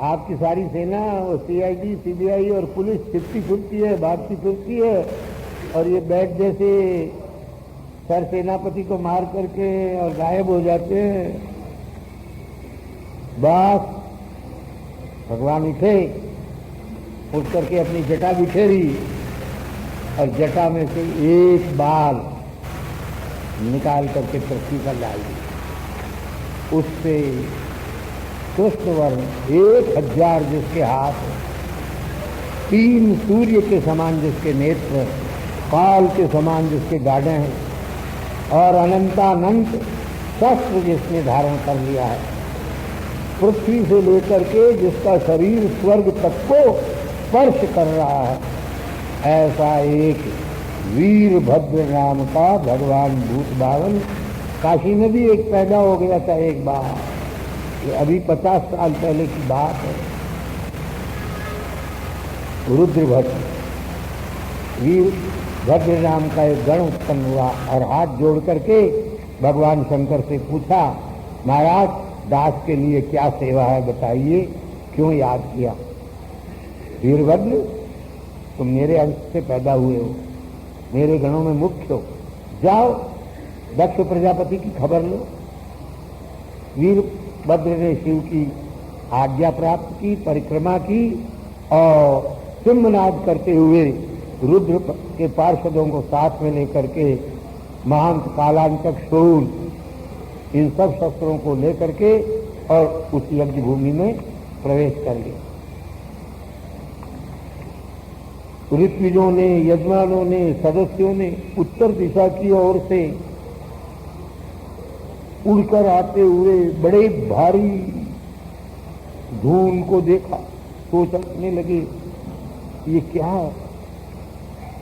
आपकी सारी सेना और सीआईडी सीबीआई और पुलिस छिपती फुटती है, भागती फिरती है, और ये बैठ जैसे सर सेनापति को मार करके और गायब हो जाते हैं। बस भगवान उठे, उठ करके अपनी जटा बिखेरी और जटा में से एक बाल निकाल करके पृथ्वी पर डाल दी। उससे कृष्ण वर्ण 1000 जिसके हाथ, 3 सूर्य के समान जिसके नेत्र, काल के समान जिसके गाढ़े हैं, और अनंतानंत शस्त्र जिसने धारण कर लिया है, पृथ्वी से लेकर के जिसका शरीर स्वर्ग तक को स्पर्श कर रहा है, ऐसा एक वीरभद्र नाम का भगवान भूत बावन काशी में भी एक पैदा हो गया था एक बार। ये अभी 50 साल पहले की बात है। रुद्रभद्र, वीरभद्र नाम का एक गण उत्पन्न हुआ और हाथ जोड़ करके भगवान शंकर से पूछा, महाराज दास के लिए क्या सेवा है बताइए, क्यों याद किया? वीरभद्र, तुम मेरे अंश से पैदा हुए हो, मेरे गणों में मुख्य हो, जाओ दक्ष प्रजापति की खबर लो। वीरभद्र ने शिव की आज्ञा प्राप्त की, परिक्रमा की और सिंहनाद करते हुए रुद्र के पार्षदों को साथ में लेकर के महांत कालांतक शूल इन सब शस्त्रों को लेकर के और उस यज्ञ भूमि में प्रवेश कर लिया। ऋत्विजों ने, यजमानों ने, सदस्यों ने उत्तर दिशा की ओर से उड़कर आते हुए बड़े भारी धूल को देखा, सोचने लगे ये क्या है?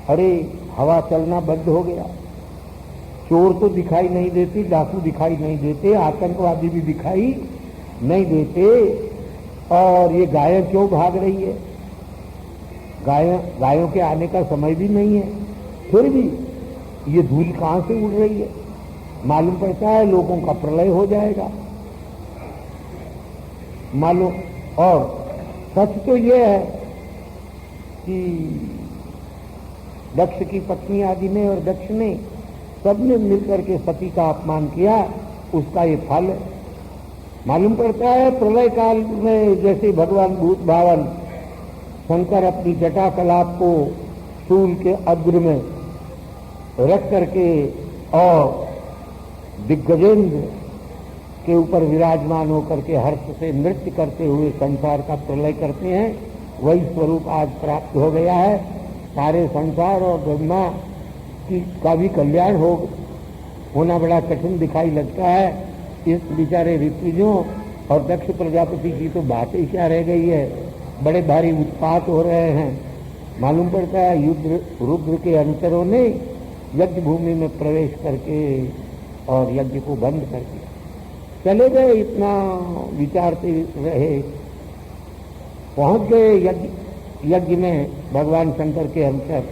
अरे हवा चलना बंद हो गया, चोर तो दिखाई नहीं देते, डाकू दिखाई नहीं देते, आतंकवादी भी दिखाई नहीं देते, और ये गायें क्यों भाग रही है? गायों के आने का समय भी नहीं है, फिर भी ये धूल कहां से उड़ रही है? मालूम पड़ता है लोगों का प्रलय हो जाएगा मालूम। और सच तो ये है कि दक्ष की पत्नी आदि ने और दक्ष ने सबने मिलकर के सती का अपमान किया, उसका ये फल मालूम पड़ता है। प्रलय काल में जैसे भगवान भूत भावन शंकर अपनी जटा कलाप को शूल के अग्र में रख करके और दिग्गजेंद्र के ऊपर विराजमान होकर के हर्ष से नृत्य करते हुए संसार का प्रलय करते हैं, वही स्वरूप आज प्राप्त हो गया है। सारे संसार और ब्रह्मा का भी कल्याण होना बड़ा कठिन दिखाई लगता है। इस बेचारे ऋत्विजों और दक्ष प्रजापति की तो बात ही क्या रह गई है, बड़े भारी उत्पात हो रहे हैं। मालूम पड़ता है रुद्र के अनुचरों ने यज्ञ भूमि में प्रवेश करके और यज्ञ को बंद कर दिया, चले गए। इतना विचारते रहे, पहुंच गए यज्ञ में भगवान शंकर के अनुसार।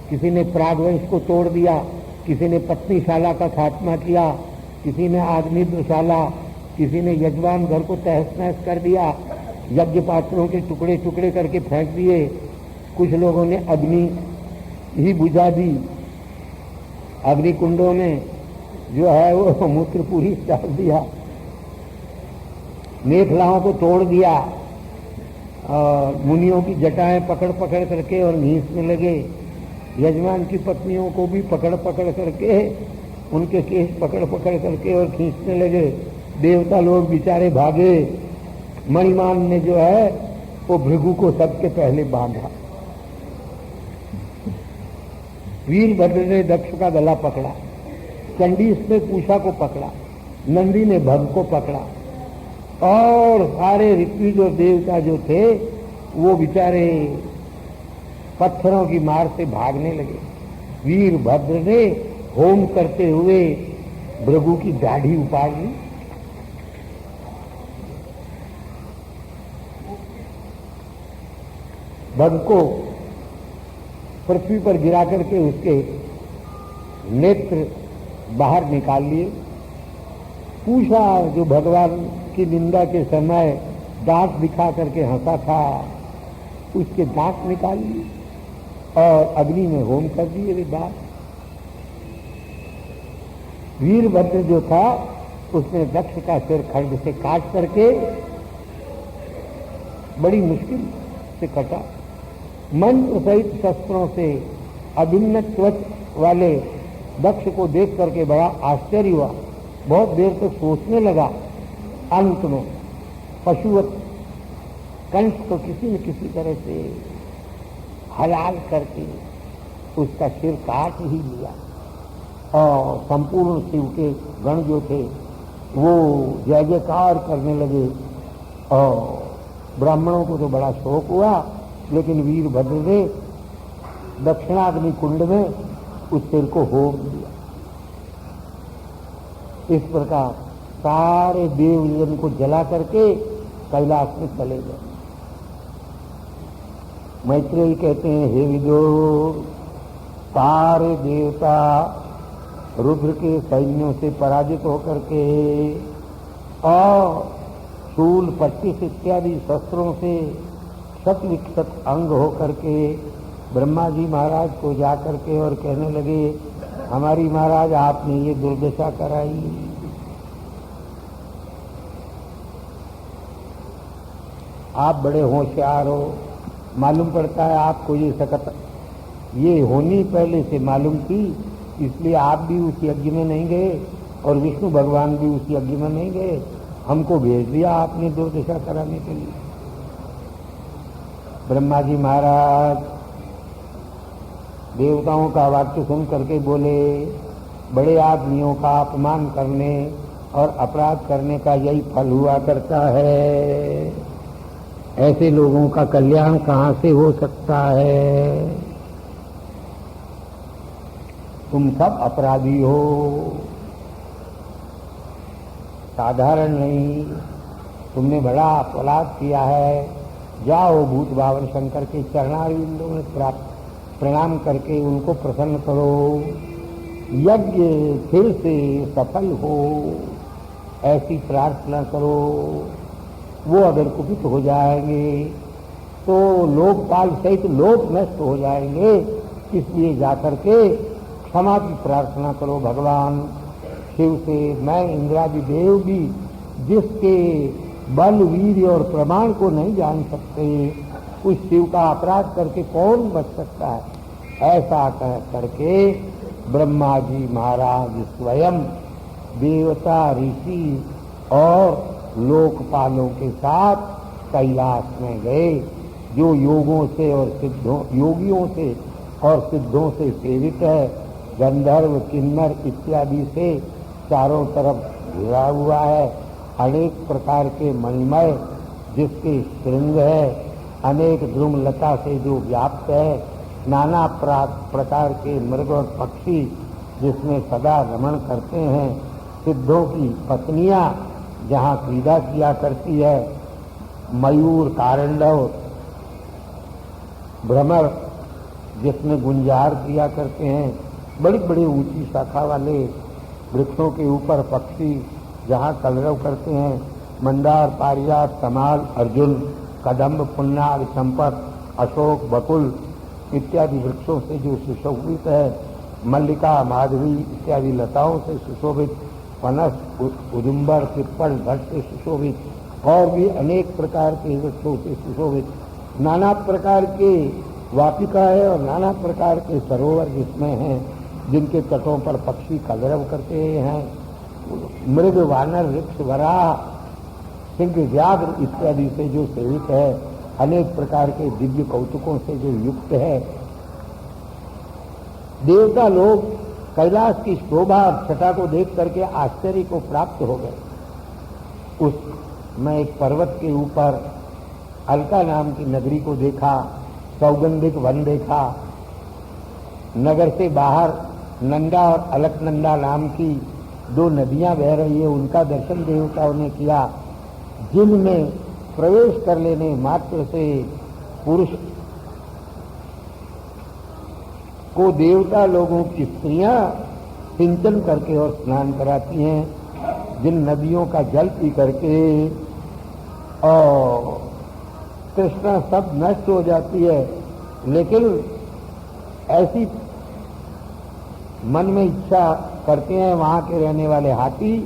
किसी ने प्रागवंश को तोड़ दिया, किसी ने पत्नीशाला का खात्मा किया, किसी ने आग्निद्रशाला, किसी ने यजमान घर को तहस नहस कर दिया, यज्ञ पात्रों के टुकड़े टुकड़े करके फेंक दिए। कुछ लोगों ने अग्नि ही बुझा दी, अग्नि कुंडों में जो है वो मूत्र पूरी डाल दिया, मेखलाओं को तोड़ दिया, मुनियों की जटाएं पकड़ पकड़ करके और घींचने लगे। यजमान की पत्नियों को भी पकड़ पकड़ करके, उनके केस पकड़ पकड़ करके और खींचने लगे। देवता लोग बेचारे भागे। मणिमान ने जो है वो भृगु को सबके पहले बांधा। वीरभद्र ने दक्ष का गला पकड़ा, चंडीस ने पूषा को पकड़ा, नंदी ने भग को पकड़ा, और सारे ऋत्विज और देवता जो थे वो बेचारे पत्थरों की मार से भागने लगे। वीरभद्र ने होम करते हुए भृगु की दाढ़ी उपाड़ ली, भग को पृथ्वी पर गिरा करके उसके नेत्र बाहर निकाल लिए। पूषा जो भगवान की निंदा के समय दांत दिखा करके हंसा था, उसके दांत निकाल लिए और अग्नि में होम कर दिए। वे बात वीरभद्र जो था उसने दक्ष का सिर खड्ग से काट करके बड़ी मुश्किल से कटा। मंत्र सहित शस्त्रों से अभिन्न त्वच वाले दक्ष को देख करके बड़ा आश्चर्य हुआ। बहुत देर तक सोचने लगा। अंत में पशुवत कंठ को किसी न किसी तरह से हलाल करके उसका सिर काट ही लिया और संपूर्ण शिव के गण जो थे वो जय जयकार करने लगे और ब्राह्मणों को तो बड़ा शौक हुआ, लेकिन वीरभद्र ने दक्षिणाग्नि कुंड में उस सिर को होम दिया। इस प्रकार सारे देवजन को जला करके कैलाश में चले गए। मैत्रेयी कहते हैं, हे विदुर, सारे देवता रुद्र के सैन्यों से पराजित होकर के और शूल पट्टिस इत्यादि शस्त्रों से शत विक्षत अंग होकर के ब्रह्मा जी महाराज को जाकर के और कहने लगे, हमारी महाराज आपने ये दुर्दशा कराई। आप बड़े होशियार हो, मालूम पड़ता है आपको ये सकत ये होनी पहले से मालूम थी, इसलिए आप भी उस यज्ञ में नहीं गए और विष्णु भगवान भी उस यज्ञ में नहीं गए, हमको भेज दिया आपने दुर्दशा कराने के लिए। ब्रह्मा जी महाराज देवताओं का वाक्य सुन करके बोले, बड़े आदमियों का अपमान करने और अपराध करने का यही फल हुआ करता है, ऐसे लोगों का कल्याण कहाँ से हो सकता है। तुम सब अपराधी हो, साधारण नहीं, तुमने बड़ा अपराध किया है। जाओ भूत भावन शंकर के चरणारविंदों में प्रणाम करके उनको प्रसन्न करो, यज्ञ फिर से सफल हो, ऐसी प्रार्थना करो। वो अगर कुपित हो जाएंगे तो लोकपाल सहित लोक नष्ट हो जाएंगे, इसलिए जाकर के क्षमा की प्रार्थना करो भगवान शिव से। मैं इंद्रादि देव भी जिसके बल वीर्य और प्रमाण को नहीं जान सकते, उस शिव का अपराध करके कौन बच सकता है। ऐसा कह करके ब्रह्मा जी महाराज स्वयं देवता ऋषि और लोकपालों के साथ कैलाश में गए, जो योगों से और योगियों से और सिद्धों से सेवित है, गंधर्व किन्नर इत्यादि से चारों तरफ घिरा हुआ है, अनेक प्रकार के मणिमय जिसके श्रृंग है, अनेक ध्रुमलता से जो व्याप्त है, नाना प्रकार के मृग और पक्षी जिसमें सदा रमण करते हैं, सिद्धों की पत्नियां जहाँ क्रीड़ा किया करती है, मयूर कारंडव भ्रमर जिसमें गुंजार किया करते हैं, बड़ी बड़ी ऊंची शाखा वाले वृक्षों के ऊपर पक्षी जहाँ कलरव करते हैं, मंदार पारिजात तमाल अर्जुन कदम्ब पुन्नाग चंपक अशोक बकुल इत्यादि वृक्षों से जो सुशोभित है, मल्लिका माधवी इत्यादि लताओं से सुशोभित, पनस उदुम्बर पिप्पल भट्ट से सुशोभित और भी अनेक प्रकार के वृक्षों से सुशोभित, नाना प्रकार के वाटिका है और नाना प्रकार के सरोवर जिसमें हैं, जिनके तटों पर पक्षी कलरव करते हैं, मृग वानर वृक्ष वरा सिंह व्याघ्र इत्यादि से जो सेवित है, अनेक प्रकार के दिव्य कौतुकों से जो युक्त है। देवता लोग कैलाश की शोभा और छटा को देख करके आश्चर्य को प्राप्त हो गए। उस मैं एक पर्वत के ऊपर अलका नाम की नगरी को देखा, सौगंधिक वन देखा, नगर से बाहर नंदा और अलकनंदा नाम की दो नदियां बह रही है, उनका दर्शन देवताओं ने किया, जिनमें प्रवेश कर लेने मात्र से पुरुष को देवता लोगों की स्त्रियां सिंचन करके और स्नान कराती हैं, जिन नदियों का जल पी करके और तृष्णा सब नष्ट हो जाती है। लेकिन ऐसी मन में इच्छा करते हैं वहां के रहने वाले हाथी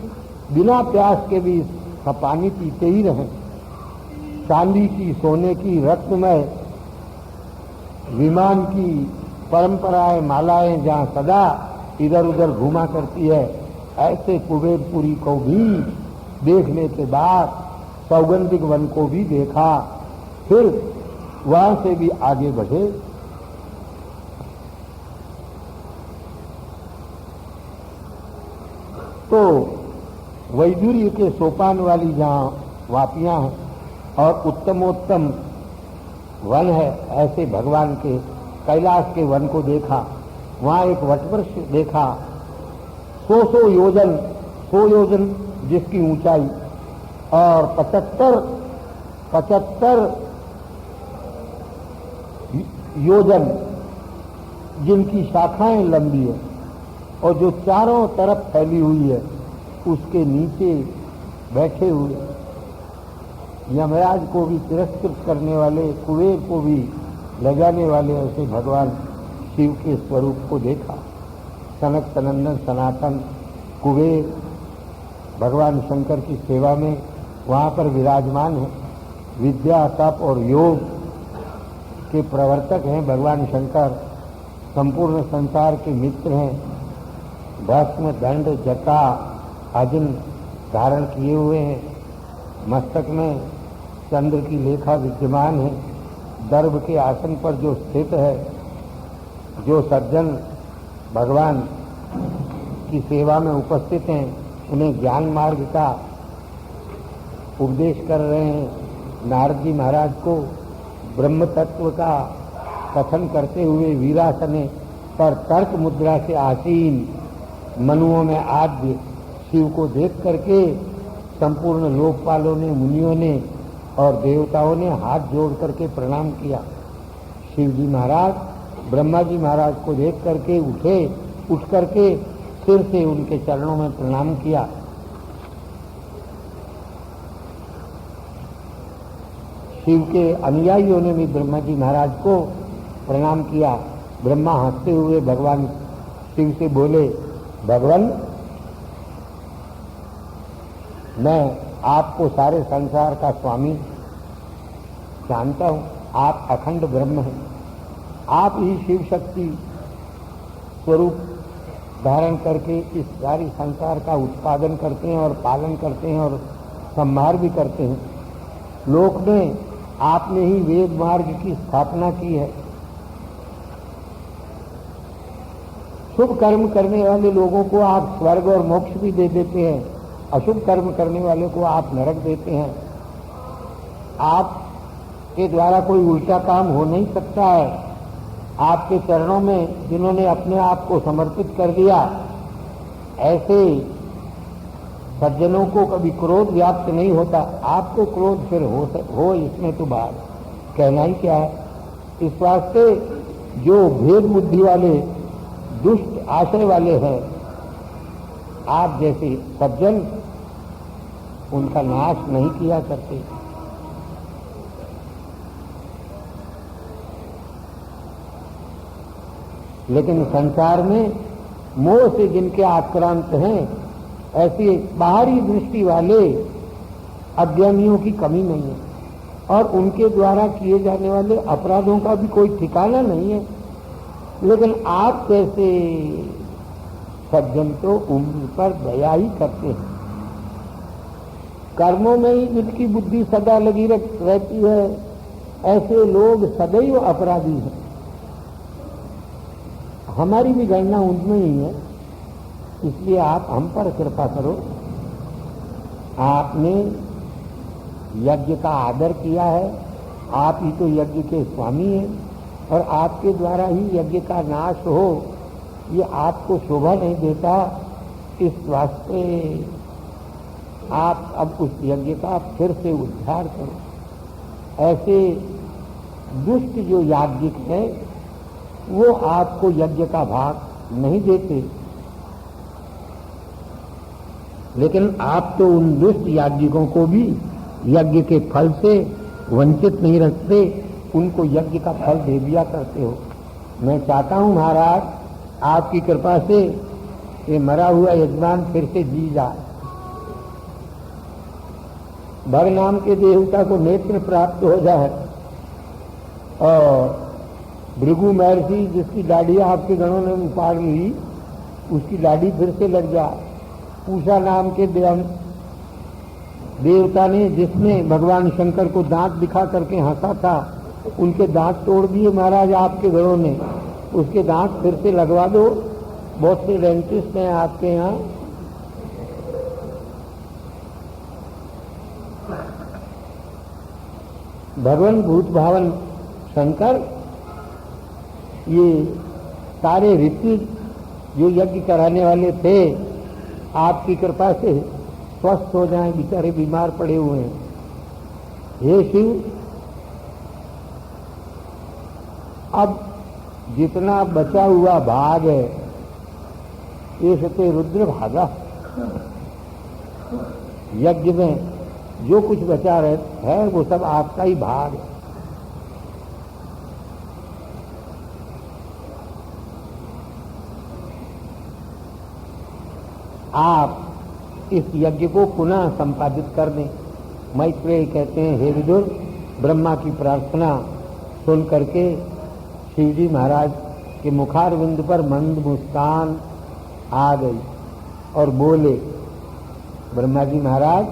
बिना प्यास के भी पानी पीते ही रहें। चांदी की, सोने की, रत्नमय विमान की परंपराएं, मालाएं जहां सदा इधर उधर घुमा करती है, ऐसे कुबेरपुरी को भी देखने के बाद सौगंधिक वन को भी देखा, फिर वहां से भी आगे बढ़े। तो वैदुर्य के सोपान वाली जहां वापियां हैं और उत्तमोत्तम वन है, ऐसे भगवान के कैलाश के वन को देखा। वहां एक वटवृक्ष देखा, 100 योजन जिसकी ऊंचाई और 75 योजन जिनकी शाखाएं लंबी है, और जो चारों तरफ फैली हुई है, उसके नीचे बैठे हुए यमराज को भी तिरस्कृत करने वाले, कुबेर को भी ले जाने वाले ऐसे भगवान शिव के स्वरूप को देखा। सनक सनंदन सनातन कुबेर भगवान शंकर की सेवा में वहाँ पर विराजमान है। विद्या, तप और योग के प्रवर्तक हैं भगवान शंकर, संपूर्ण संसार के मित्र हैं। भस्म, दंड, जटा आदि धारण किए हुए हैं। मस्तक में चंद्र की लेखा विद्यमान है। दर्भ के आसन पर जो स्थित है, जो सज्जन भगवान की सेवा में उपस्थित हैं, उन्हें ज्ञान मार्ग का उपदेश कर रहे हैं। नारद जी महाराज को ब्रह्म तत्व का कथन करते हुए वीरासने पर तर्क मुद्रा से आसीन मनुओं में आद्य शिव को देख करके संपूर्ण लोकपालों ने, मुनियों ने और देवताओं ने हाथ जोड़ करके प्रणाम किया। शिव जी महाराज ब्रह्मा जी महाराज को देख करके उठ करके फिर से उनके चरणों में प्रणाम किया। शिव के अनुयायियों ने भी ब्रह्मा जी महाराज को प्रणाम किया। ब्रह्मा हंसते हुए भगवान शिव से बोले, भगवान, मैं आपको सारे संसार का स्वामी जानता हूं। आप अखंड ब्रह्म हैं। आप ही शिव शक्ति स्वरूप धारण करके इस सारी संसार का उत्पादन करते हैं और पालन करते हैं और संहार भी करते हैं। लोक में आपने ही वेद मार्ग की स्थापना की है। शुभ कर्म करने वाले लोगों को आप स्वर्ग और मोक्ष भी दे देते हैं, अशुभ कर्म करने वाले को आप नरक देते हैं। आप के द्वारा कोई उल्टा काम हो नहीं सकता है। आपके चरणों में जिन्होंने अपने आप को समर्पित कर दिया, ऐसे सज्जनों को कभी क्रोध व्याप्त नहीं होता। आपको क्रोध फिर हो इसमें तो बात कहना ही क्या है। इस वास्ते जो भेद बुद्धि वाले, दुष्ट आशय वाले हैं, आप जैसे सज्जन उनका नाश नहीं किया करते। लेकिन संसार में मोह से जिनके आक्रांत हैं, ऐसे बाहरी दृष्टि वाले अज्ञानियों की कमी नहीं है, और उनके द्वारा किए जाने वाले अपराधों का भी कोई ठिकाना नहीं है। लेकिन आप कैसे सज्जन तो उन पर दया ही करते हैं। कर्मों में ही जिनकी बुद्धि सदा लगी रहती है, ऐसे लोग सदैव अपराधी हैं। हमारी भी गणना उनमें ही है, इसलिए आप हम पर कृपा करो। आपने यज्ञ का आदर किया है, आप ही तो यज्ञ के स्वामी हैं, और आपके द्वारा ही यज्ञ का नाश हो, ये आपको शोभा नहीं देता। इस वास्ते आप अब उस यज्ञ का फिर से उद्धार करो। ऐसे दुष्ट जो याज्ञिक है, वो आपको यज्ञ का भाग नहीं देते, लेकिन आप तो उन दुष्ट याज्ञिकों को भी यज्ञ के फल से वंचित नहीं रखते, उनको यज्ञ का फल दे दिया करते हो। मैं चाहता हूं महाराज आपकी कृपा से ये मरा हुआ यजमान फिर से जी जाए, भग नाम के देवता को नेत्र प्राप्त हो जाए और भृगु महर्षि जिसकी दाढ़ियां आपके गणों ने उपाड़ ली उसकी दाढ़ी फिर से लग जाए। पूषा नाम के देवता ने जिसने भगवान शंकर को दांत दिखा करके हंसा था, उनके दांत तोड़ दिए महाराज आपके गणों ने, उसके दांत फिर से लगवा दो। बहुत से डेंटिस्ट हैं आपके यहाँ। भगवान भूत भावन शंकर ये सारे ऋषि जो यज्ञ कराने वाले थे आपकी कृपा से स्वस्थ हो जाएं, बेचारे बीमार पड़े हुए हैं। हे शिव, अब जितना बचा हुआ भाग है ये सत्य रुद्र भागा, यज्ञ में जो कुछ बचा है वो सब आपका ही भाग है। आप इस यज्ञ को पुनः संपादित कर दें। मैत्रेय कहते हैं, हे विदुर, ब्रह्मा की प्रार्थना सुन करके शिवजी महाराज के मुखारविंद पर मंद मुस्कान आ गई और बोले, ब्रह्मा जी महाराज,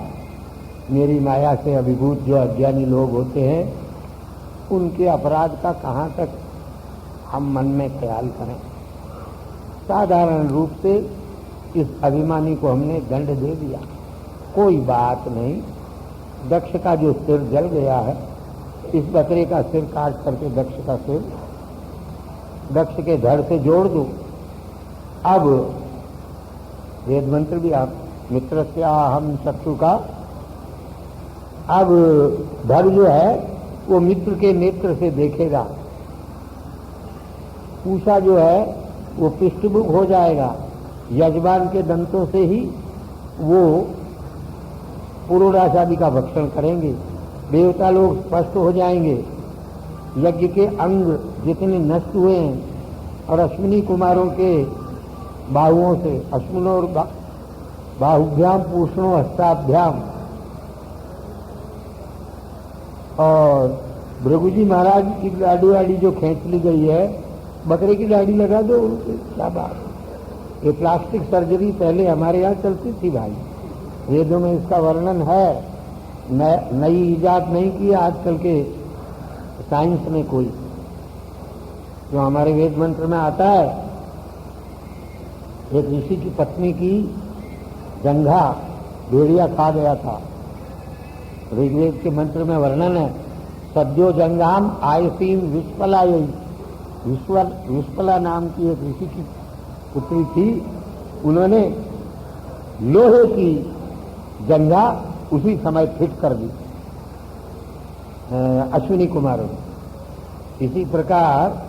मेरी माया से अभिभूत जो अज्ञानी लोग होते हैं उनके अपराध का कहाँ तक हम मन में ख्याल करें। साधारण रूप से इस अभिमानी को हमने दंड दे दिया, कोई बात नहीं। दक्ष का जो सिर जल गया है, इस बकरे का सिर काट करके दक्ष का सिर दक्ष के धड़ से जोड़ दो। अब वेद मंत्र भी आप मित्र से हम चक्षु का, अब धड़ जो है वो मित्र के नेत्र से देखेगा, पूषा जो है वो पृष्ठभूख हो जाएगा, यजमान के दंतों से ही वो पुरोडाश आदि का भक्षण करेंगे, देवता लोग स्पष्ट हो जाएंगे, यज्ञ के अंग जितने नष्ट हुए हैं और अश्विनी कुमारों के बाहुओं से, अश्विनों और बाहुभ्याम पूषणों हस्ताभ्याम, और भृगुजी महाराज की दाढ़ी वाड़ी जो खींच ली गई है, बकरे की दाढ़ी लगा दो उनके, क्या बात। ये प्लास्टिक सर्जरी पहले हमारे यहाँ चलती थी भाई, वेदों में इसका वर्णन है, नई इजाद नहीं की आजकल के साइंस में कोई। जो हमारे वेद मंत्र में आता है, एक ऋषि की पत्नी की जंघा भेड़िया खा गया था, ऋग्वेद के मंत्र में वर्णन है, सद्यो जंगाम आयसीम विस्पलायई, विस्पला नाम की एक ऋषि की पुत्री थी, उन्होंने लोहे की जंघा उसी समय फिट कर दी अश्विनी कुमारों ने। इसी प्रकार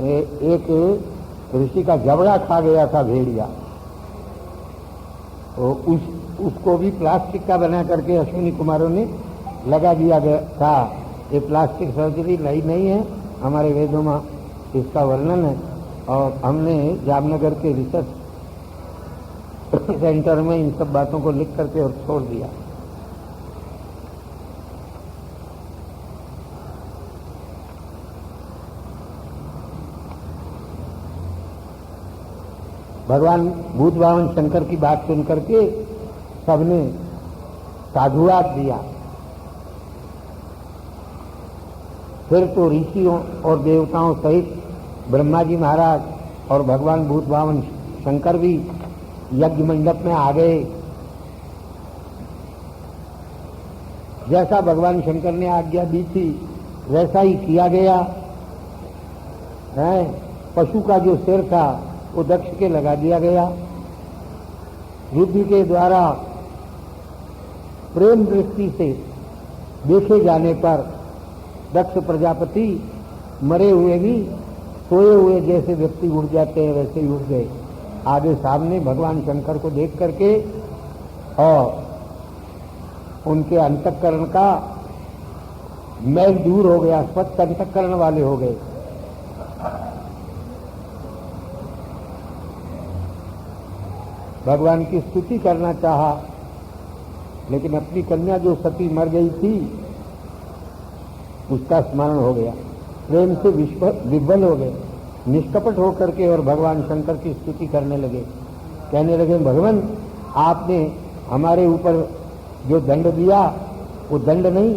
एक ऋषि का जबड़ा खा गया था भेड़िया, तो उसको भी प्लास्टिक का बना करके अश्विनी कुमारों ने लगा दिया गया था। ये प्लास्टिक सर्जरी नई नहीं है, हमारे वेदों में इसका वर्णन है, और हमने जामनगर के रिसर्च सेंटर में इन सब बातों को लिख करके और छोड़ दिया। भगवान भूत भावन शंकर की बात सुन करके सबने साधुवाद दिया। फिर तो ऋषियों और देवताओं सहित ब्रह्मा जी महाराज और भगवान भूत भावन शंकर भी यज्ञ मंडप में आ गए। जैसा भगवान शंकर ने आज्ञा दी थी वैसा ही किया गया है। पशु का जो सिर था वो दक्ष के लगा दिया गया। रुद्र के द्वारा प्रेम दृष्टि से देखे जाने पर दक्ष प्रजापति मरे हुए भी सोए हुए जैसे व्यक्ति उड़ जाते हैं वैसे ही उड़ गए आगे सामने भगवान शंकर को देख करके, और उनके अंतःकरण का मैल दूर हो गया, स्वच्छ अंतःकरण वाले हो गए। भगवान की स्तुति करना चाहा, लेकिन अपनी कन्या जो सती मर गई थी उसका स्मरण हो गया, प्रेम से विह्वल हो गए, निष्कपट होकर के और भगवान शंकर की स्तुति करने लगे। कहने लगे, भगवान आपने हमारे ऊपर जो दंड दिया वो दंड नहीं,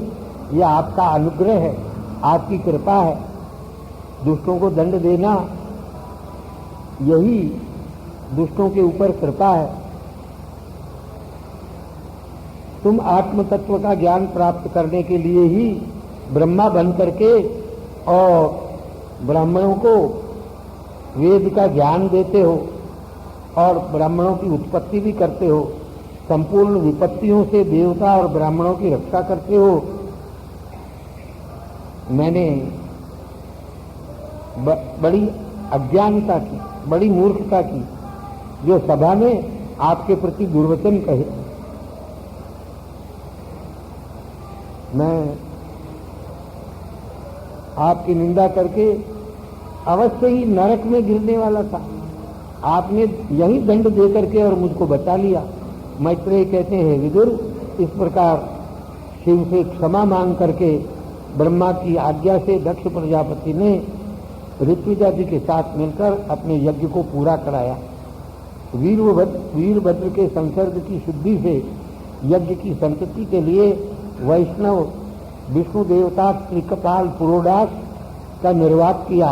यह आपका अनुग्रह है, आपकी कृपा है। दुष्टों को दंड देना यही दुष्टों के ऊपर कृपा है। तुम आत्म तत्व का ज्ञान प्राप्त करने के लिए ही ब्रह्मा बन करके और ब्राह्मणों को वेद का ज्ञान देते हो और ब्राह्मणों की उत्पत्ति भी करते हो, संपूर्ण विपत्तियों से देवता और ब्राह्मणों की रक्षा करते हो। मैंने बड़ी अज्ञानता की, बड़ी मूर्खता की, जो सभा में आपके प्रति दुर्वचन कहे। मैं आपकी निंदा करके अवश्य ही नरक में गिरने वाला था, आपने यही दंड दे करके और मुझको बचा लिया। मैत्रेय कहते हैं, विदुर इस प्रकार शिव से क्षमा मांग करके ब्रह्मा की आज्ञा से दक्ष प्रजापति ने ऋत्विजादि के साथ मिलकर अपने यज्ञ को पूरा कराया। वीरभद्र के संसर्ग की शुद्धि से यज्ञ की संतति के लिए वैष्णव विष्णु देवता त्रिकपाल पुरोडास का निर्वात किया।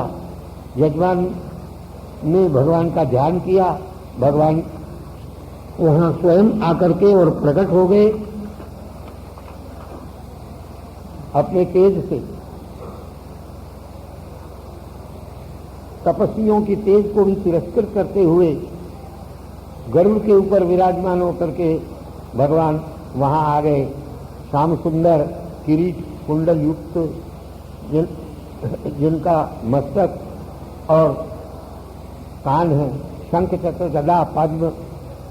यजमान ने भगवान का ध्यान किया, भगवान वहां स्वयं आकर के और प्रकट हो गए अपने तेज से। तपस्वियों की तेज को भी तिरस्कृत करते हुए गरुड़ के ऊपर विराजमान होकर के भगवान वहां आ गए। श्याम सुंदर किरीट कुंडल युक्त जिनका मस्तक और कान है, शंख चक्र गदा पद्म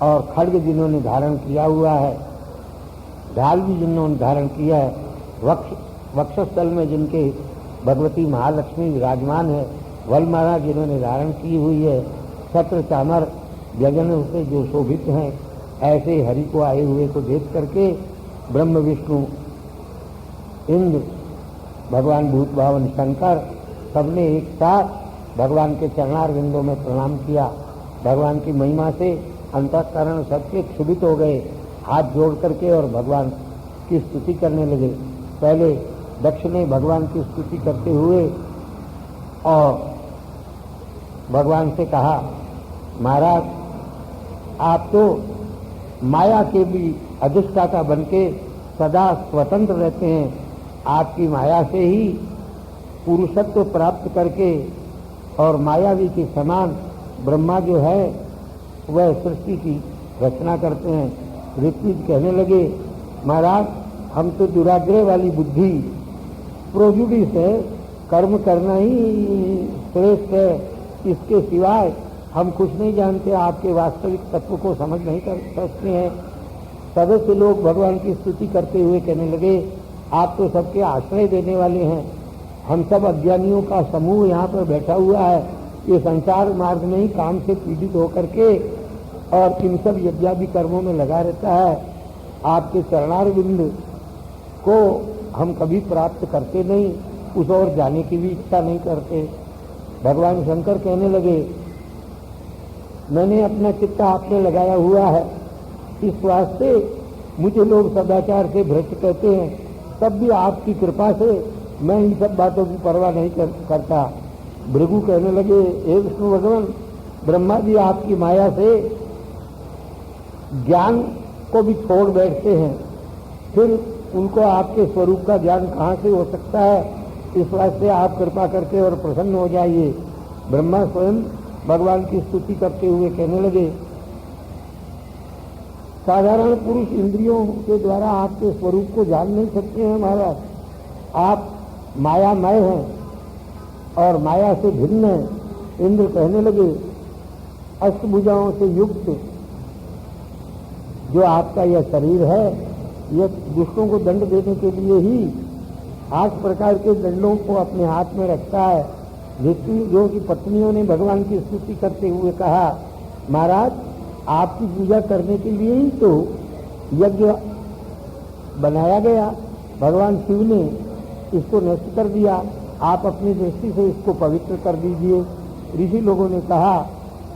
और खड्ग जिन्होंने धारण किया हुआ है, ढाल भी जिन्होंने धारण किया है, वक्षस्थल में जिनके भगवती महालक्ष्मी विराजमान है, वलमाला जिन्होंने धारण की हुई है, छत्र चामर व्यजन से जो शोभित हैं, ऐसे हरि को आए हुए को देख करके ब्रह्म विष्णु इंद्र भगवान भूत भावन शंकर सबने एक साथ भगवान के चरणारविंदों में प्रणाम किया। भगवान की महिमा से अंतःकरण सबके क्षुभित हो गए, हाथ जोड़ करके और भगवान की स्तुति करने लगे। पहले दक्ष ने भगवान की स्तुति करते हुए और भगवान से कहा, महाराज आप तो माया के भी अधिष्ठाता बनके सदा स्वतंत्र रहते हैं, आपकी माया से ही पुरुषत्व प्राप्त करके और मायावी के समान ब्रह्मा जो है वह सृष्टि की रचना करते हैं। ऋत्विज कहने लगे, महाराज हम तो दुराग्रह वाली बुद्धि प्रोजुडिस है, कर्म करना ही श्रेष्ठ है, इसके सिवाय हम कुछ नहीं जानते, आपके वास्तविक तत्व को समझ नहीं कर सकते हैं। सदस्य लोग भगवान की स्तुति करते हुए कहने लगे, आप तो सबके आश्रय देने वाले हैं, हम सब अज्ञानियों का समूह यहाँ पर बैठा हुआ है, ये संसार मार्ग में ही काम से पीड़ित होकर के और इन सब यज्ञादि कर्मों में लगा रहता है। आपके चरणारविंद को हम कभी प्राप्त करते नहीं, उस ओर जाने की भी इच्छा नहीं करते। भगवान शंकर कहने लगे, मैंने अपना चित्त आप में लगाया हुआ है, इस वास्ते मुझे लोग सदाचार से भ्रष्ट कहते हैं, तब भी आपकी कृपा से मैं इन सब बातों की परवाह नहीं करता। भृगु कहने लगे, हे विष्णु भगवान, ब्रह्मा जी आपकी माया से ज्ञान को भी छोड़ बैठते हैं, फिर उनको आपके स्वरूप का ज्ञान कहाँ से हो सकता है, इस वास्ते आप कृपा करके और प्रसन्न हो जाइए। ब्रह्मा स्वयं भगवान की स्तुति करते हुए कहने लगे, साधारण पुरुष इंद्रियों के द्वारा आपके स्वरूप को जान नहीं सकते हैं महाराज, आप मायामय हैं और माया से भिन्न हैं। इंद्र कहने लगे, अष्टभुजाओं से युक्त जो आपका यह शरीर है, यह दुष्टों को दंड देने के लिए ही 8 प्रकार के दंडों को अपने हाथ में रखता है। जो की पत्नियों ने भगवान की स्तुति करते हुए कहा, महाराज आपकी पूजा करने के लिए ही तो यज्ञ बनाया गया, भगवान शिव ने इसको नष्ट कर दिया, आप अपनी दृष्टि से इसको पवित्र कर दीजिए। ऋषि लोगों ने कहा,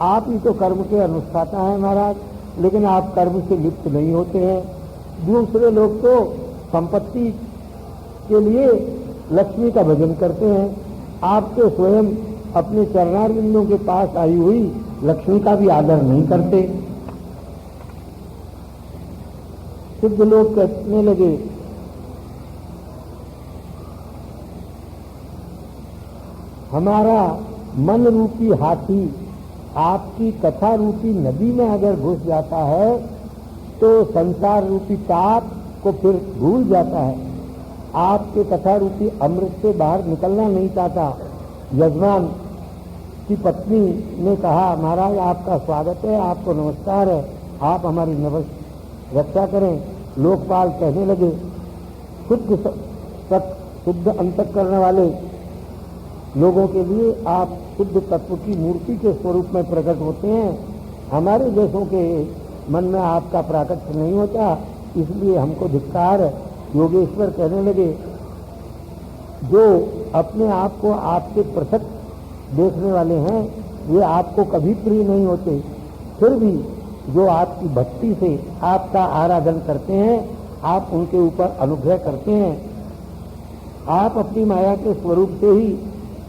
आप ही तो कर्म के अनुष्ठाता हैं महाराज, लेकिन आप कर्म से लिप्त नहीं होते हैं। दूसरे लोग तो संपत्ति के लिए लक्ष्मी का भजन करते हैं, आप तो स्वयं अपने चरणारविंदों के पास आई हुई लक्ष्मी का भी आदर नहीं करते। सिद्ध लोग कहने लगे, हमारा मन रूपी हाथी आपकी कथा रूपी नदी में अगर घुस जाता है तो संसार रूपी ताप को फिर भूल जाता है। आपके कथा रूपी अमृत से बाहर निकलना नहीं चाहता। यजमान की पत्नी ने कहा, महाराज आपका स्वागत है, आपको नमस्कार है, आप हमारी रक्षा करें। लोकपाल कहने लगे, शुद्ध अंतक करने वाले लोगों के लिए आप शुद्ध तत्व की मूर्ति के स्वरूप में प्रकट होते हैं, हमारे जैसों के मन में आपका प्राकट्य नहीं होता, इसलिए हमको धिक्कार है। योगेश्वर कहने लगे, जो अपने आप को आपसे पृथक देखने वाले हैं वे आपको कभी प्रिय नहीं होते, फिर भी जो आपकी भक्ति से आपका आराधन करते हैं आप उनके ऊपर अनुग्रह करते हैं। आप अपनी माया के स्वरूप से ही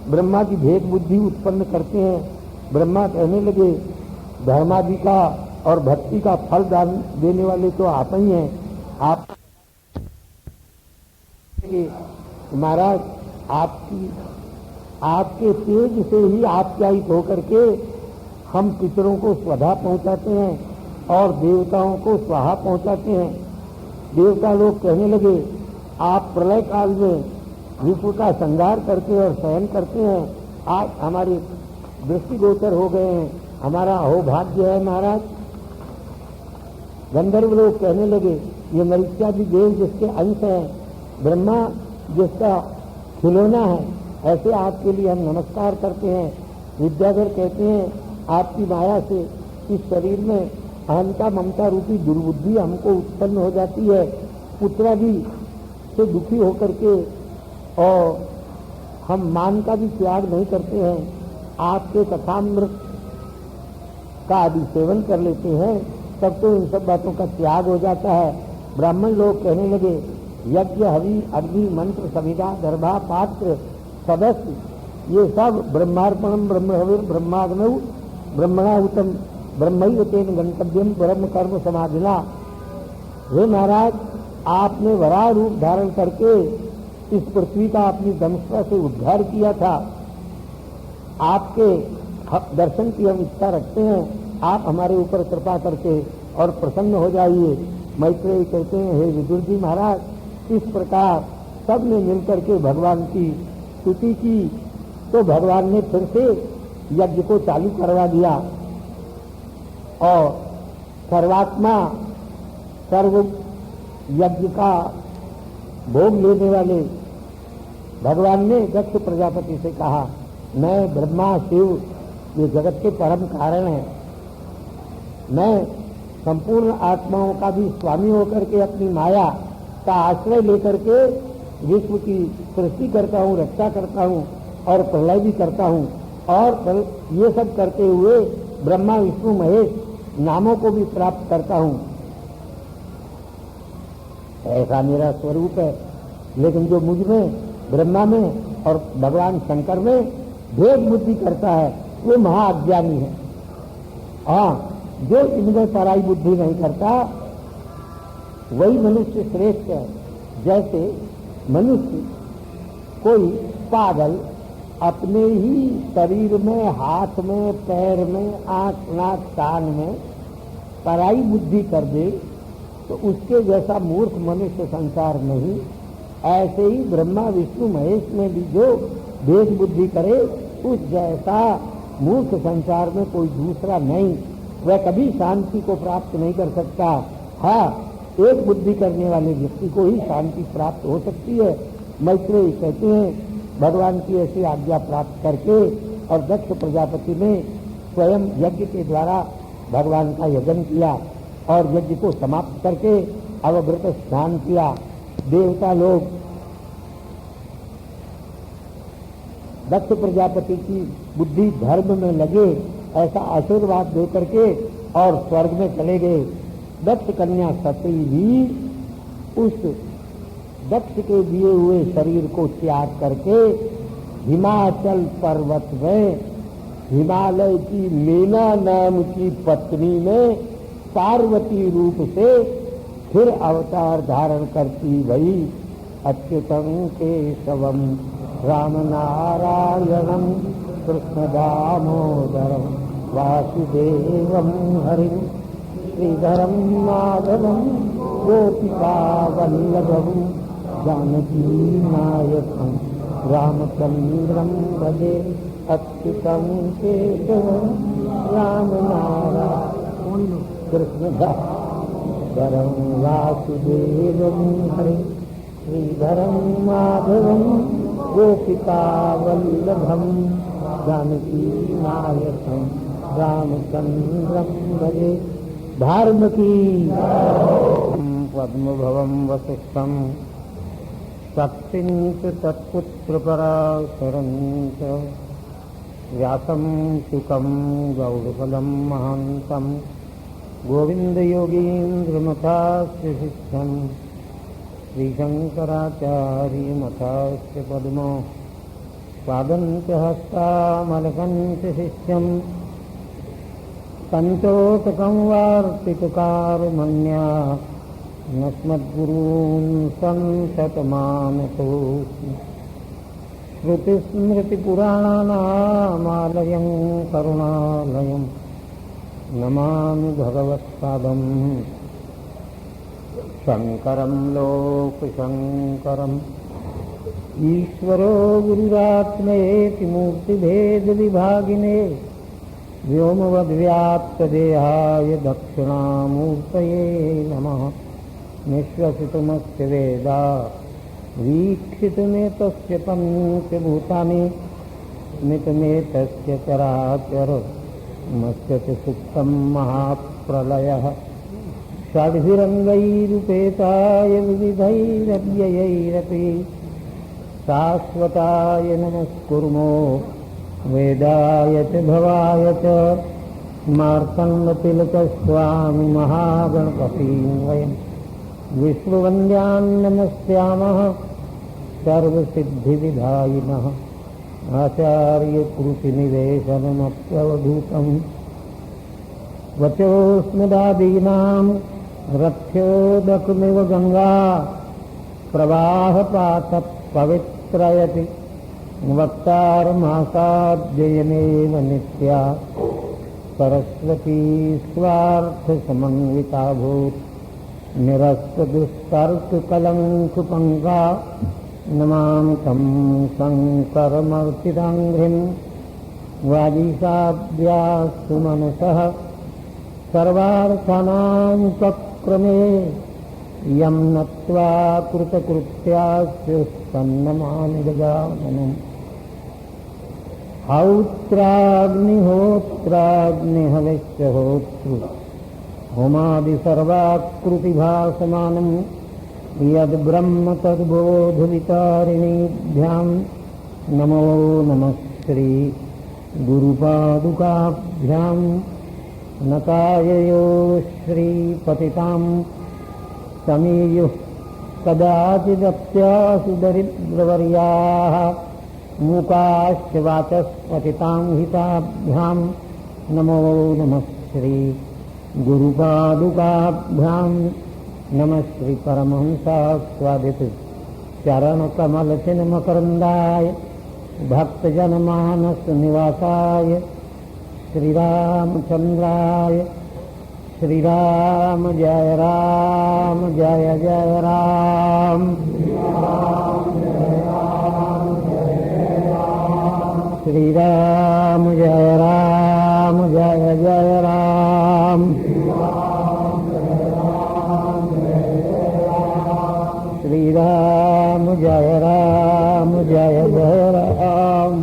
ब्रह्मा की भेद बुद्धि उत्पन्न करते हैं। ब्रह्मा कहने लगे, धर्मादि का और भक्ति का फल दान देने वाले तो आप ही हैं। आप महाराज आपके तेज से ही आप्यायित होकर के हम पितरों को स्वधा पहुंचाते हैं और देवताओं को स्वाहा पहुंचाते हैं। देवता लोग कहने लगे, आप प्रलय काल में विश्व का संहार करते और शयन करते हैं, आज हमारे दृष्टिगोचर हो गए हैं, हमारा अहोभाग्य है महाराज। गंधर्व लोग कहने लगे, ये मरीच्यादि देव जिसके अंश हैं, ब्रह्मा जिसका खिलौना है, ऐसे आपके लिए हम नमस्कार करते हैं। विद्याधर कहते हैं, आपकी माया से इस शरीर में अहंता ममता रूपी दुर्बुद्धि हमको उत्पन्न हो जाती है, पुत्रादि से दुखी होकर के और हम मान का भी त्याग नहीं करते हैं, आपके कथामृत का आदि सेवन कर लेते हैं, तब तो इन सब बातों का त्याग हो जाता है। ब्राह्मण लोग कहने लगे, यज्ञ हवि अग्नि मंत्र समिधा दर्भा पात्र सदस्य ये सब ब्रह्मार्पणम ब्रह्महविर ब्रह्माग्नौ ब्रह्मणाहुतम ब्रह्मैवतेन गंतव्यम ब्रह्म कर्म समाधिना। हे महाराज, आपने वराह रूप धारण करके इस पृथ्वी का अपनी दंष्टा से उद्धार किया था, आपके दर्शन की हम इच्छा रखते हैं, आप हमारे ऊपर कृपा करके और प्रसन्न हो जाइए। मैत्रेयी कहते हैं, हे विदुर जी महाराज, इस प्रकार सब ने मिलकर के भगवान की स्तुति की तो भगवान ने फिर से यज्ञ को चालू करवा दिया और सर्वात्मा सर्व यज्ञ का भोग लेने वाले भगवान ने दक्ष प्रजापति से कहा, मैं ब्रह्मा शिव ये जगत के परम कारण है, मैं संपूर्ण आत्माओं का भी स्वामी होकर के अपनी माया का आश्रय लेकर के विश्व की सृष्टि करता हूँ, रक्षा करता हूँ और प्रलय भी करता हूँ, और ये सब करते हुए ब्रह्मा विष्णु महेश नामों को भी प्राप्त करता हूँ। ऐसा मेरा स्वरूप है, लेकिन जो मुझ में ब्रह्मा में और भगवान शंकर में भेद बुद्धि करता है वो महाअज्ञानी है। हाँ, जो इनमें पराई बुद्धि नहीं करता वही मनुष्य श्रेष्ठ है। जैसे मनुष्य कोई पागल अपने ही शरीर में, हाथ में, पैर में, आंख नाक कान में पराई बुद्धि कर दे तो उसके जैसा मूर्ख मनुष्य संसार नहीं। ऐसे ही ब्रह्मा विष्णु महेश में भी जो भेद बुद्धि करे उस जैसा मूर्ख संसार में कोई दूसरा नहीं, वह कभी शांति को प्राप्त नहीं कर सकता। हाँ, एक बुद्धि करने वाले व्यक्ति को ही शांति प्राप्त हो सकती है। मैत्रेयी कहते हैं भगवान की ऐसी आज्ञा प्राप्त करके और दक्ष प्रजापति ने स्वयं यज्ञ के द्वारा भगवान का यजन किया और यज्ञ को समाप्त करके अवभृत स्नान किया। देवता लोग दक्ष प्रजापति की बुद्धि धर्म में लगे ऐसा आशीर्वाद दे करके और स्वर्ग में चले गए। दक्ष कन्या सती भी उस दक्ष के दिए हुए शरीर को त्याग करके हिमाचल पर्वत में हिमालय की मीना नाम की पत्नी में पार्वती रूप से फिर अवतार धारण करती भई। अच्युतं केशवम राम नारायणं कृष्ण दामोदरम वासुदेवम हरिं श्रीधरं माधवं गोपिका वल्लभं जानकी नायकं रामचंद्रं भजे। अच्युतं केशवं राम नारायणं कृष्ण दामोदरं वासुदेवं हरिं श्रीधरं माधवं गोपिका वल्लभं जानकी नायकं रामचंद्रं भजे। धर्म की पद्मभवं वसिष्ठं शक्तिं च तत्पुत्रपराशरं च व्यासं शुकं गौडफलं महान्तं गोविन्दयोगीन्द्रमथास्य शिष्यं श्रीशङ्कराचार्यमथास्य पद्मो स्वादन्त हस्तामलकं च शिष्यं तन्तोतकं वार्तिककारमन्या नस्मद्गुरून् संसतमानतोऽस्मि। श्रुतिस्मृतिपुराणानामालयं करुणालयं नमामि भगवत्पादं शङ्करं लोकशङ्करम्। ईश्वरो गुरुरात्मेति मूर्तिभेदविभागिने व्योमवद्व्याप्तदेहाय दक्षिणामूर्तये नमः। निःश्वसितुमस्य वेदा वीक्षितुमेतस्य पञ्चभूतानि स्मितमेतस्य चराचरमस्य च सुप्तं महाप्रलयः। षड्भिरङ्गैरुपेताय विविधैरव्ययैरपि शाश्वताय नमस्कुर्मो वेदाय च भवाय च मार्तण्डतिलकस्वामी महागणपतिं वयं विष्णुवन्द्यान् नमस्यामः सर्वसिद्धिविधायिनः। आचार्यकृतिनिवेशनमप्यवधूतं वचोस्मदादीनां रथ्योदकमिव गंगा प्रवाहपातः पवित्रयति। वक्तारमासाद्ययनेव नित्या सरस्वती स्वार्थसमन्विताभूत्। निरस्तदुस्तर्ककलङ्कपङ्का नमामि तं शङ्करमर्चिताङ्घ्रिं। वागीशाद्यास्तु मनसः सर्वार्थानां चक्रमे यं नत्वा कृतकृत्यास्युस्तन्नमामि गजाननम्। हौत्राग्निहोत्राग्निहविष्यहोत्रु होमादिसर्वाकृतिभासमानं यद्ब्रह्म तद्बोधवितारिणीभ्यां नमो नमः श्री गुरुपादुकाभ्यां। नकाययो श्रीपतितां समीयुः कदाचिदप्यासु दरिद्रवर्याः मूकाश्च वाचस्पतितां हिताभ्यां नमो नमः श्री गुरुपादुकाभ्यां। नमः श्री परमहंसास्वादित चरणकमलचिन्मकरन्दाय भक्तजनमानस निवासाय श्रीरामचन्द्राय। श्रीराम जय राम जय जय राम। श्रीराम जय राम जय जय राम। राम जय राम जय जय राम।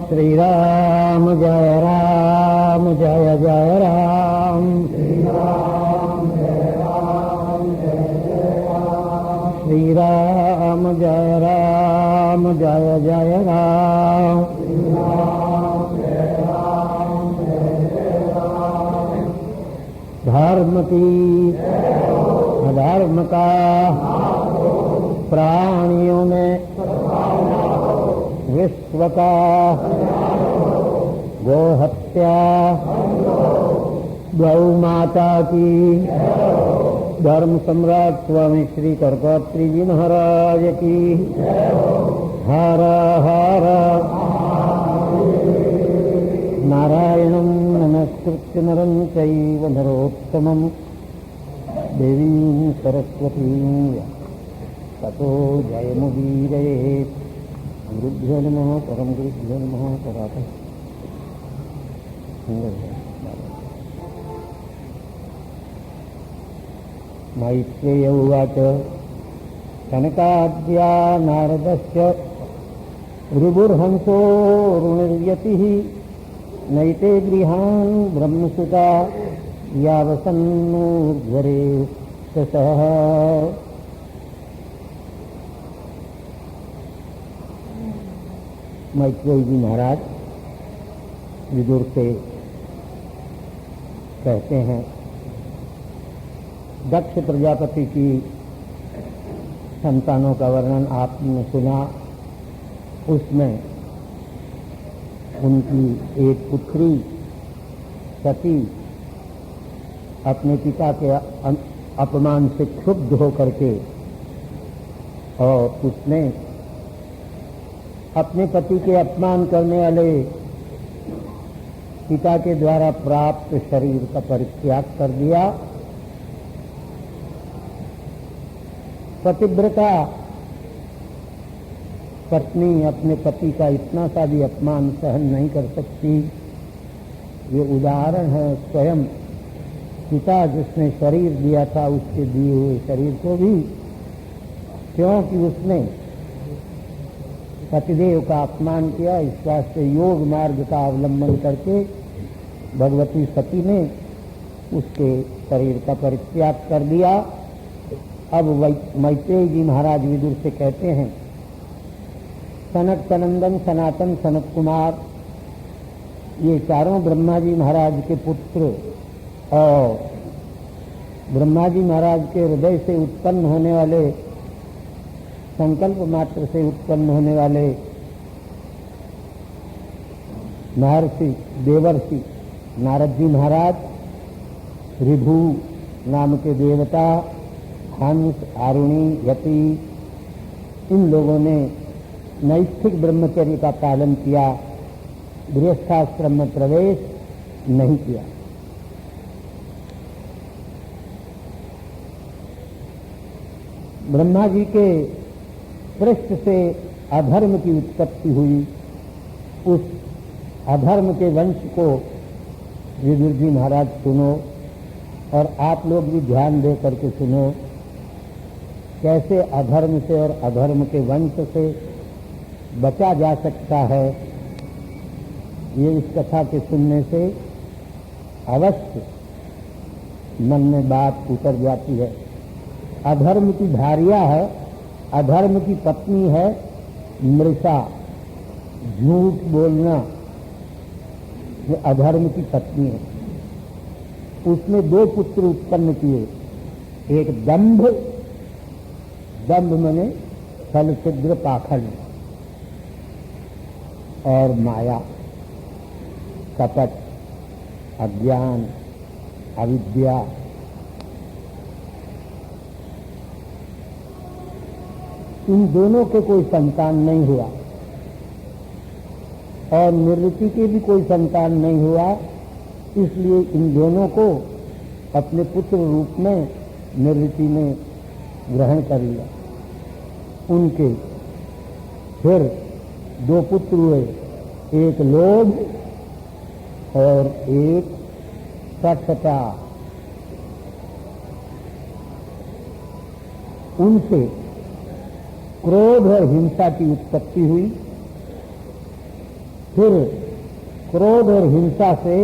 श्री राम जय राम जय जय राम। श्री राम जय राम जय जय राम। धर्म की अधर्म का प्राणियों में विश्व का गोहत्या गौ माता की धर्म सम्राट स्वामी श्री कर्कोत्री जी महाराज की। हर हर नारायणं नमस्कृत्य नरं चैव नरोत्तमं देवीं सरस्वतीं ततो जयमुदीरयेत्। गुरुभ्यो नमः परम गुरुभ्यो नमः परातः। मैत्रेय उवाच कनकाद्या नारदस्य ऋभुर्हंसो रुणिर्यतिः नैते गृहान् ब्रह्मसुता यावसन्नूर्ध्वरे सः। मैत्रेय जी महाराज विदुर से कहते हैं, दक्ष प्रजापति की संतानों का वर्णन आपने सुना। उसमें उनकी एक पुत्री सती अपने पिता के अपमान से क्षुब्ध होकर के और उसने अपने पति के अपमान करने वाले पिता के द्वारा प्राप्त शरीर का परित्याग कर दिया। पतिव्रता पत्नी अपने पति का इतना सा भी अपमान सहन नहीं कर सकती। ये उदाहरण है स्वयं पिता जिसने शरीर दिया था उसके दिए हुए शरीर को भी, क्योंकि उसने पतिदेव का अपमान किया। इस वास्ते योग मार्ग का अवलंबन करके भगवती सती ने उसके शरीर का परित्याग कर दिया। अब मैत्रेय जी महाराज विदुर से कहते हैं, सनक सनंदन सनातन सनत कुमार ये चारों ब्रह्मा जी महाराज के पुत्र और ब्रह्मा जी महाराज के हृदय से उत्पन्न होने वाले, संकल्प मात्र से उत्पन्न होने वाले महर्षि देवर्षि नारद जी महाराज, ऋभु नाम के देवता, हंस, आरुणी, यति, इन लोगों ने नैष्ठिक ब्रह्मचर्य का पालन किया, गृहस्थाश्रम में प्रवेश नहीं किया। ब्रह्मा जी के पृष्ठ से अधर्म की उत्पत्ति हुई। उस अधर्म के वंश को विदुर जी महाराज सुनो और आप लोग भी ध्यान दे करके सुनो, कैसे अधर्म से और अधर्म के वंश से बचा जा सकता है। ये इस कथा के सुनने से अवश्य मन में बात उतर जाती है। अधर्म की भार्या है, अधर्म की पत्नी है मृषा, झूठ बोलना, ये अधर्म की पत्नी है। उसने दो पुत्र उत्पन्न किए, एक दंभ, दंभ माने छल छिद्र पाखंड, और माया, कपट, अज्ञान, अविद्या। इन दोनों के कोई संतान नहीं हुआ और निवृत्ति के भी कोई संतान नहीं हुआ, इसलिए इन दोनों को अपने पुत्र रूप में निवृत्ति ने ग्रहण कर लिया। उनके फिर दो पुत्र हुए, एक लोभ और एक सठता। उनसे क्रोध और हिंसा की उत्पत्ति हुई। फिर क्रोध और हिंसा से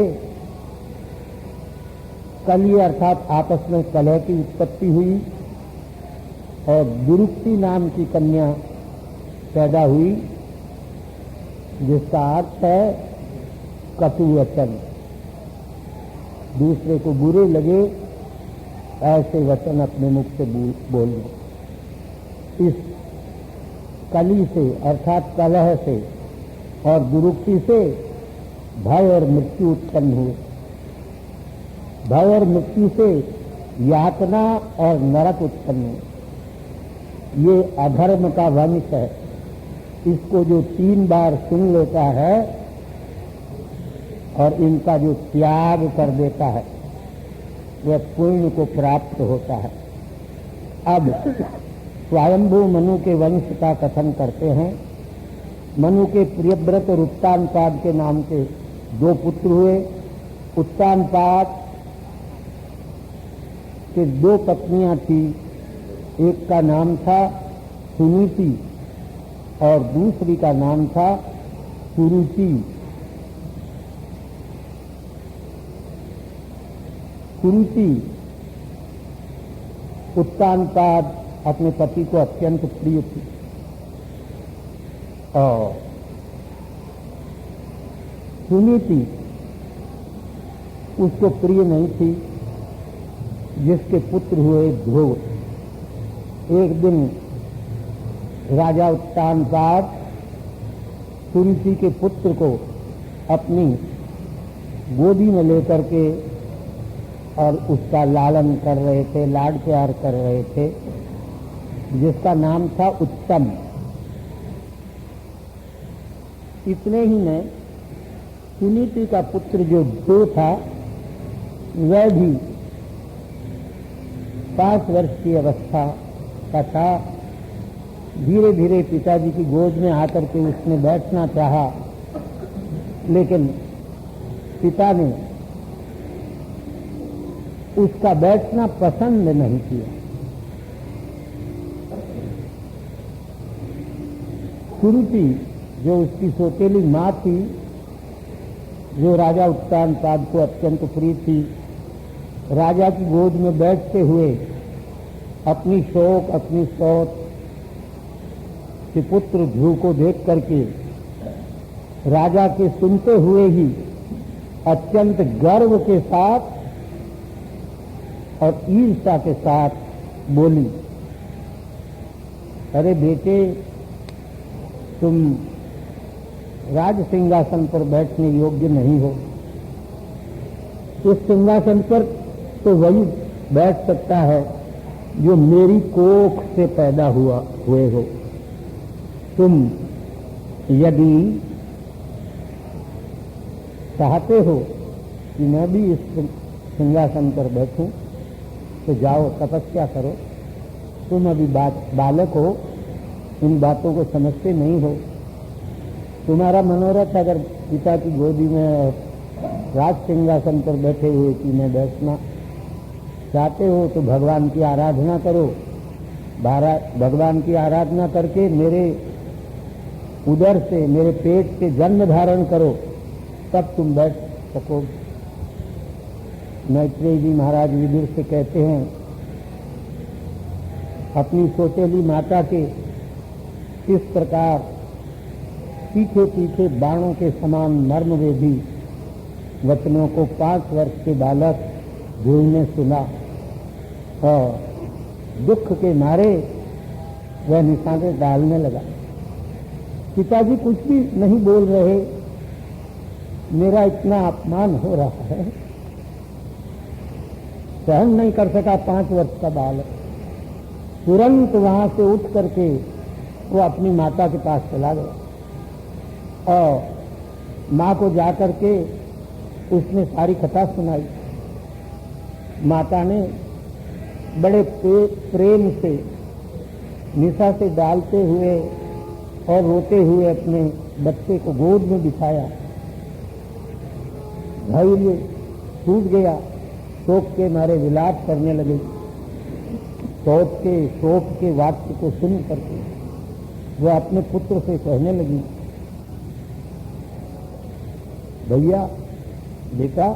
कलह अर्थात आपस में कलह की उत्पत्ति हुई और दुरुक्ति नाम की कन्या पैदा हुई, जिसका अर्थ है कटु वचन। दूसरे को बुरे लगे ऐसे वचन अपने मुख से बोलना। इस कली से अर्थात कलह से और दुरुक्ति से भय और मृत्यु उत्पन्न हुए। भय और मृत्यु से यातना और नरक उत्पन्न हुए। ये अधर्म का वंश है। इसको जो 3 बार सुन लेता है और इनका जो त्याग कर देता है वह पुण्य को प्राप्त होता है। अब स्वयंभू मनु के वंश का कथन करते हैं। मनु के प्रियव्रत और उत्तानपाद के नाम के 2 पुत्र हुए। उत्तानपाद के 2 पत्नियां थी। एक का नाम था सुनीति और दूसरी का नाम था सुरुचि। सुरुचि उत्तानपाद अपने पति को अत्यंत प्रिय थी और सुनीति उसको प्रिय नहीं थी, जिसके पुत्र हुए ध्रुव। एक दिन राजा उत्तानपाद सुरुचि के पुत्र को अपनी गोदी में लेकर के और उसका लालन कर रहे थे, लाड प्यार कर रहे थे, जिसका नाम था उत्तम। इतने ही में सुनीति का पुत्र जो ध्रुव था वह भी 5 वर्ष की अवस्था का था। धीरे धीरे पिताजी की गोद में आकर के उसने बैठना चाहा, लेकिन पिता ने उसका बैठना पसंद नहीं किया। सुरुचि जो उसकी सौतेली माँ थी, जो राजा उत्तानपाद को अत्यंत प्रिय थी, राजा की गोद में बैठते हुए अपनी शौक अपनी सौत के पुत्र ध्रुव को देख करके राजा के सुनते हुए ही अत्यंत गर्व के साथ और ईर्ष्या के साथ बोली, अरे बेटे, तुम राज सिंहासन पर बैठने योग्य नहीं हो। इस सिंहासन पर तो वही बैठ सकता है जो मेरी कोख से पैदा हुए हो। तुम यदि चाहते हो कि मैं भी इस सिंहासन पर बैठूं तो जाओ तपस्या करो। तुम अभी बालक हो, इन बातों को समझते नहीं हो। तुम्हारा मनोरथ अगर पिता की गोदी में राज सिंहासन पर बैठे हुए कि मैं बैठना चाहते हो तो भगवान की आराधना करो। भगवान की आराधना करके मेरे उदर से, मेरे पेट से जन्म धारण करो, तब तुम बैठ सकोगे। मैत्रेय जी महाराज विदुर से कहते हैं, अपनी सौतेली माता के इस प्रकार तीखे तीखे बाणों के समान मर्मवेदी वचनों को 5 वर्ष के बालक ध्रुव ने सुना और दुख के मारे वह निशाने डालने लगा। पिताजी कुछ भी नहीं बोल रहे, मेरा इतना अपमान हो रहा है, सहन नहीं कर सका 5 वर्ष का बालक। तुरंत वहां से उठ करके वो अपनी माता के पास चला गया और माँ को जाकर के उसने सारी कथा सुनाई। माता ने बड़े प्रेम से निशा से डालते हुए और रोते हुए अपने बच्चे को गोद में बिठाया। धैर्य टूट गया, शोक के मारे विलाप करने लगे। शौच के शोक के वाक्य को सुन करके वह अपने पुत्र से कहने लगी, भैया बेटा,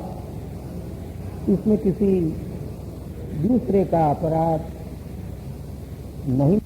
इसमें किसी दूसरे का अपराध नहीं